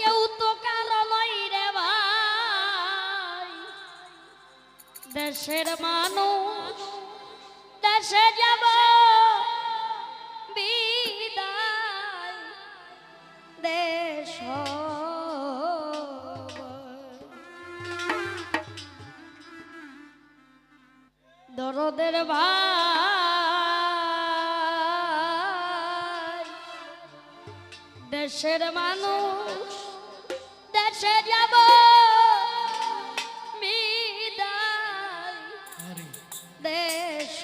কেউ তো কারো নয় রে ভাই, দেশের মানুষ দেশে যাব বিদায় দেশ দরদের ভাই, দেশের মানুষ দেশে যাব বিদায় দেশ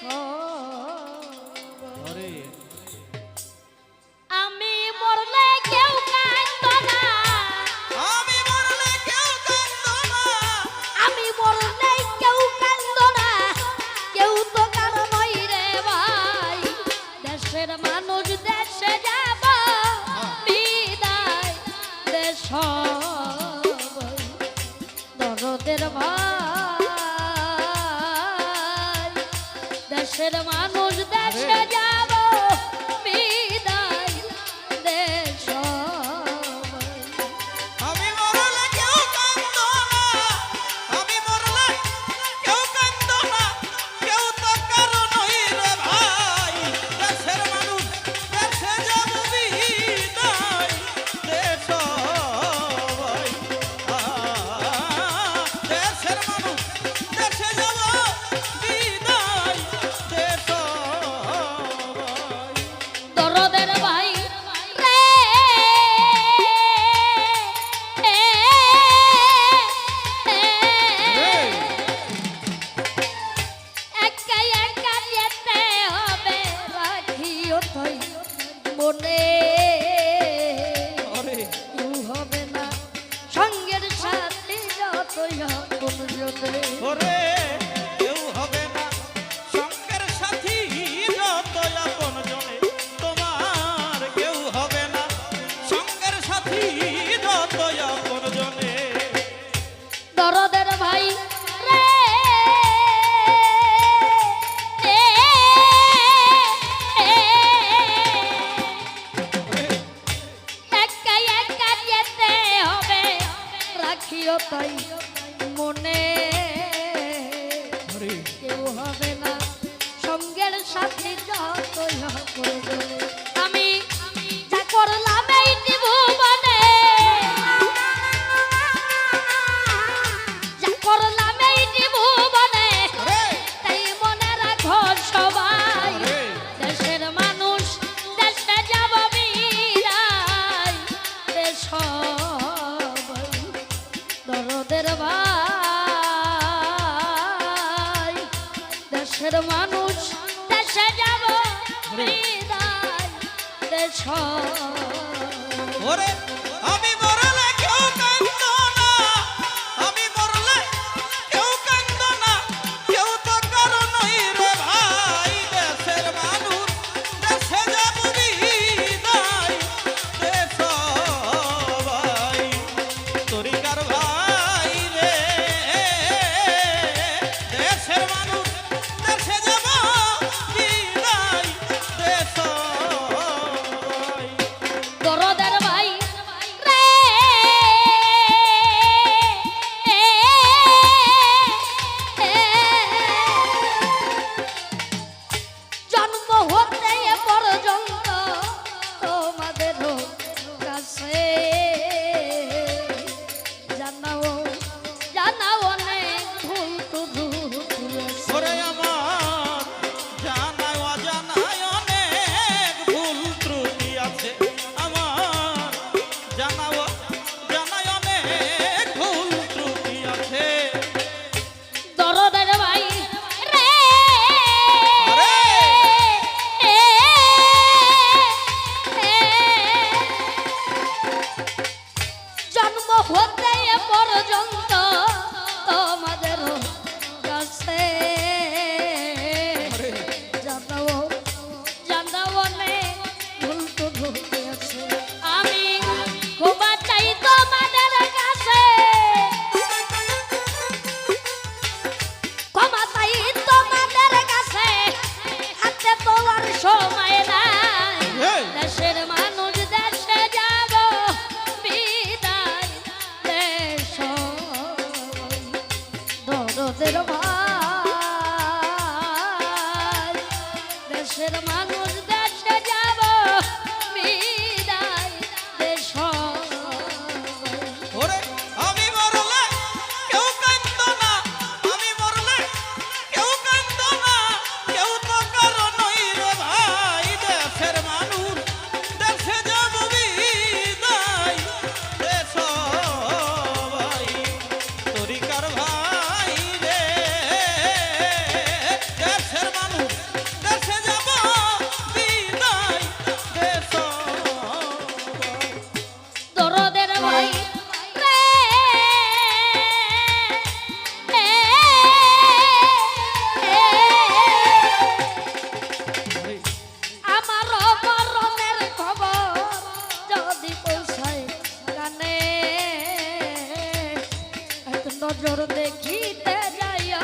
আমি মরলে কেউ কাঁদতো না, আমি মরলে কেউ কাঁদতো না, আমি মরলে কেউ কাঁদতো না, কেউ তো কারো নয় রে ভাই, দেশের মানুষ দেশে যাব বিদায় দেশ দরদের ভাই, দেশের মানুষ দেশে যাব বিদায় দেশ আমি মরলে কেউ কাঁদতো না, আমি মরলে কেউ কাঁদতো না, কেউ তো কারো নয় রে ভাই, দেশের মানুষ দেশে যাব বিদায় দেশ ভাই, দেশের মানুষ দেশে যাব বিদায় দেশ ভাই। দরদের ভাই রে, একা একা যেতে হবে রাখিও তুই মনে, কেউ হবে না সঙ্গের সাথে যতই আপন জনে। ওরে কেউ হবে না সঙ্গের সাথী যত আপন জনে, তোমার কেউ হবে না সঙ্গের সাথী যত আপন জনে। দরদের ভাই রে, একা একা যেতে হবে রাখিও তাই মনে, কেউ হবে না সঙ্গের সাথে যতই আপন জনে। আমি যা করলাম এই জীবনে, যা করলাম এই জীবনে, তাই মনে রাখো সবাই, দেশের মানুষ দেশে যাব বিদায় দেশ দরদের ভাই, দেশের মানুষ দেশে যাব বিদায় দেশ ওরে আমি মরলে কেউ কাঁদতো না, আমি মরলে কেউ কাঁদতো না, কেউ তো কারো নয় রে ভাই, দেশের মানুষ দেশে যাব বিদায় দেশ ভাই, তরিকার ভাই রে, দেশের মানুষ দেশে যাব বিদায় দেশ ভাই। দরদের ভাই দেশের মানুষ দেশে যাব বিদায় দেশ ওরে আমি মরলে কেউ কান্দো না, আমি মরলে কেউ কান্দো না, কেউ তো কারো নই রে ভাই। দেশের মানুষ দেশে যাব বিদায় দেশ ভাই, তরিকার ভাই রে। দেশের মানুষ দেশে যাব বিদায় দেশ ভাই। দরদের ভাই রে আমার মরণের খবর যদি পৌঁছায় কানে এক নজর দেখিতে যাইয়া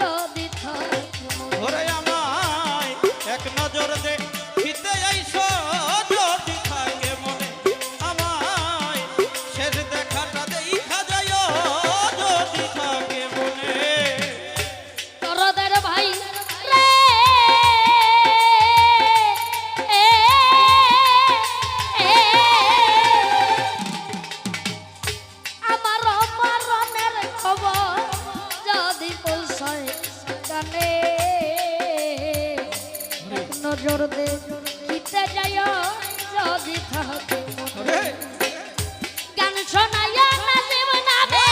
যদি থাকে মনে। ওরে আমায় এক নজর দেখিতে আইসো যদি থাকে মনে, আমায় শেষ দেখাটা দেখা যায় যদি থাকে মনে। দরদের ভাই রে আমার মরণের খবর যদি পৌঁছায় কানে এক নজর দেখিতে যাই যদি থাকে মনে। ওরে গান শোনাইয়া নাচিব নামে,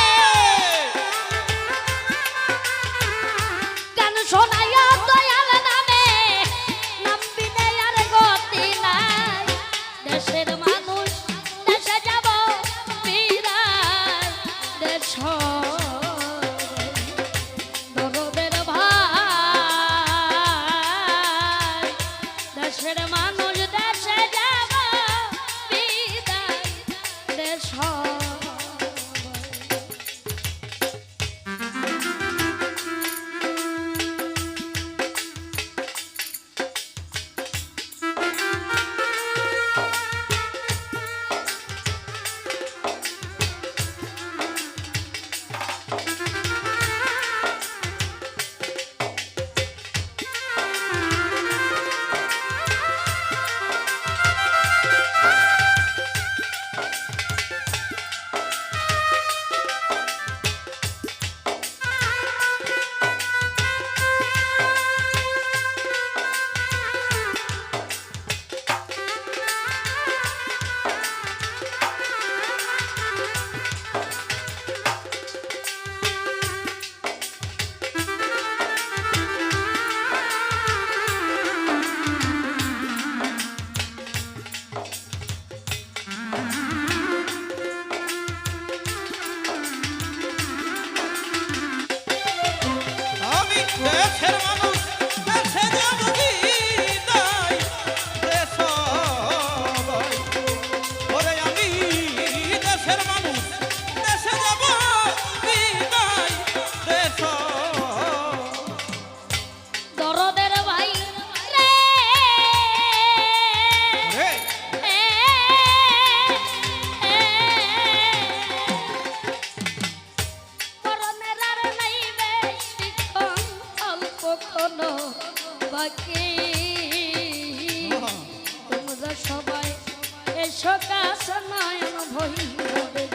গান শোনাইয়া দয়াল নামে, নামবি নে আর গতি নাই। দেশের মানুষ দেশে যাব বিদায় দেশ দরদের ভাই। দেশের মানুষ দেশে যাব বিদায় দেশ আমি দেশের মানুষ দেশে যাব বিদায় দেশ ভাই। ওরে আমি দেশের মানুষ দেশে যাব বিদায় দেশ। দরদের ভাই রে ওরে মরণের আর নাই বেশিক্ষণ, অল্প ক্ষণ বাকি। তোমরা সবাই এসো কাছে নয়ন ভৈরবের